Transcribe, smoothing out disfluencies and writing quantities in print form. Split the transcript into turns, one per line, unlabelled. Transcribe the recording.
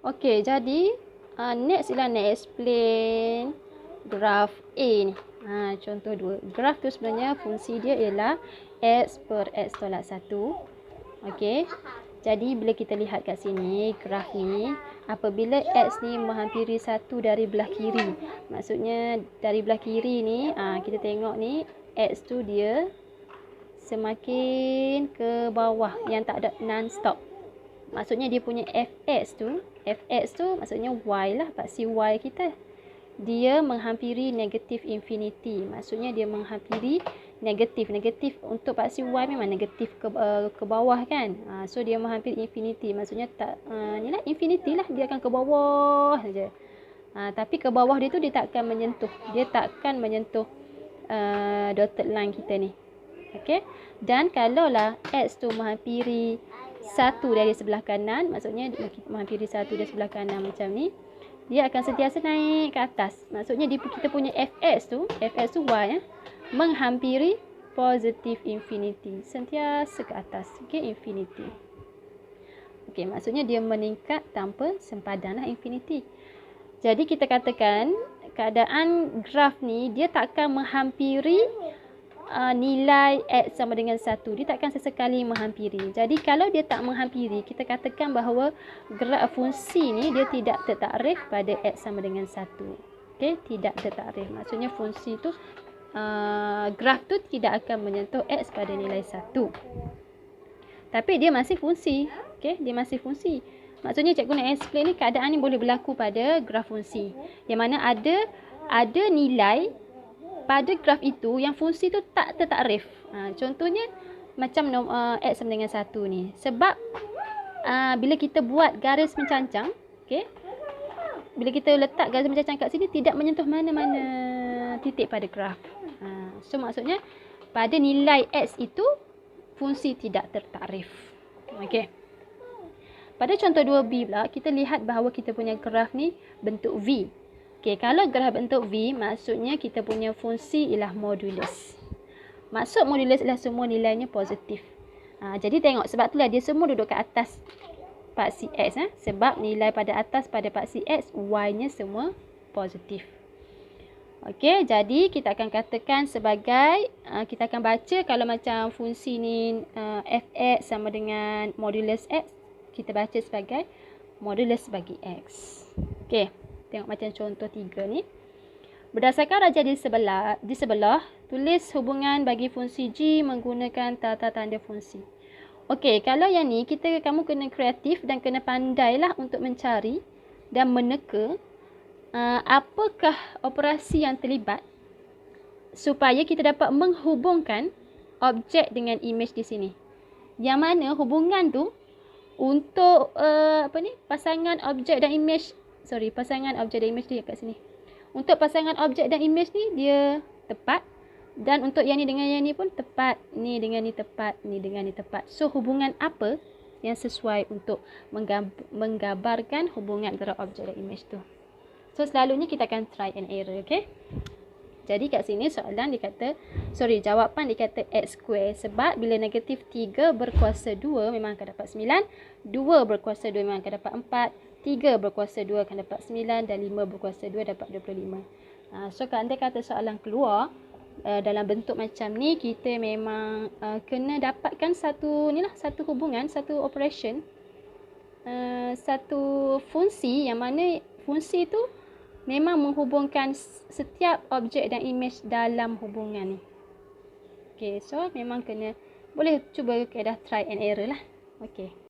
Okey, jadi next ialah nak explain graf A ni. Contoh 2. Graf tu sebenarnya fungsi dia ialah x per x tolak 1. Okey. Jadi bila kita lihat kat sini graf ni, apabila x ni menghampiri 1 dari belah kiri. Maksudnya dari belah kiri ni, kita tengok ni x tu dia semakin ke bawah yang tak ada non-stop. Maksudnya dia punya fx tu maksudnya y lah, paksi y kita. Dia menghampiri negatif infinity. Maksudnya dia menghampiri negatif. Negatif untuk paksi y memang negatif ke bawah kan. So dia menghampiri infinity. Maksudnya tak inilah infinity lah, dia akan ke bawah saja. Tapi ke bawah dia tu dia takkan menyentuh. Dia takkan menyentuh dotted line kita ni. Okey. Dan kalaulah x tu menghampiri 1 dari sebelah kanan, maksudnya menghampiri 1 dari sebelah kanan macam ni, dia akan sentiasa naik ke atas. Maksudnya kita punya fx tu y menghampiri positif infinity, sentiasa ke atas. Okey, infinity. Okey, maksudnya dia meningkat tanpa sempadan lah infinity. Jadi kita katakan keadaan graf ni dia takkan menghampiri nilai x sama dengan 1. Dia takkan sesekali menghampiri. Jadi kalau dia tak menghampiri, kita katakan bahawa graf fungsi ni dia tidak tertakrif pada x sama dengan 1. Okey, tidak tertakrif. Maksudnya fungsi tu graf tu tidak akan menyentuh x pada nilai 1. Tapi dia masih fungsi. Okey, dia masih fungsi. Maksudnya cikgu nak explain ni, keadaan ni boleh berlaku pada graf fungsi. Yang mana ada nilai pada graf itu yang fungsi tu tak tertakrif. Contohnya macam x sama dengan 1 ni. Sebab bila kita buat garis mencancang, okey, bila kita letak garis mencancang kat sini tidak menyentuh mana-mana titik pada graf. So maksudnya pada nilai x itu fungsi tidak tertakrif. Okey. Pada contoh 2B pula, kita lihat bahawa kita punya graf ni bentuk V. Okey, kalau graf bentuk V, maksudnya kita punya fungsi ialah modulus. Maksud modulus ialah semua nilainya positif. Jadi tengok, sebab itulah dia semua duduk kat atas paksi X. Sebab nilai pada atas pada paksi X, Y-nya semua positif. Okey, jadi kita akan katakan sebagai, kita akan baca kalau macam fungsi ni fx sama dengan modulus X, kita baca sebagai modulus bagi X. Okey. Tengok macam contoh 3 ni. Berdasarkan raja di sebelah, tulis hubungan bagi fungsi G menggunakan tata tanda fungsi. Okey, kalau yang ni kamu kena kreatif dan kena pandailah untuk mencari dan meneka apakah operasi yang terlibat supaya kita dapat menghubungkan objek dengan image di sini. Yang mana hubungan tu untuk pasangan objek dan image, pasangan objek dan image dia kat sini. Untuk pasangan objek dan image ni dia tepat, dan untuk yang ni dengan yang ni pun tepat, ni dengan ni tepat, ni dengan ni tepat. So hubungan apa yang sesuai untuk menggambarkan hubungan antara objek dan image tu. So selalunya kita akan try and error, okey? Jadi kat sini soalan jawapan dikata x square, sebab bila negatif 3 berkuasa 2 memang akan dapat 9, 2 berkuasa 2 memang akan dapat 4, 3 berkuasa 2 akan dapat 9 dan 5 berkuasa 2 dapat 25. So kalau andai kata soalan keluar dalam bentuk macam ni, kita memang kena dapatkan satu hubungan, satu operation, satu fungsi yang mana fungsi tu memang menghubungkan setiap objek dan image dalam hubungan ni. Okay, so memang boleh cuba kaedah try and error lah. Okay.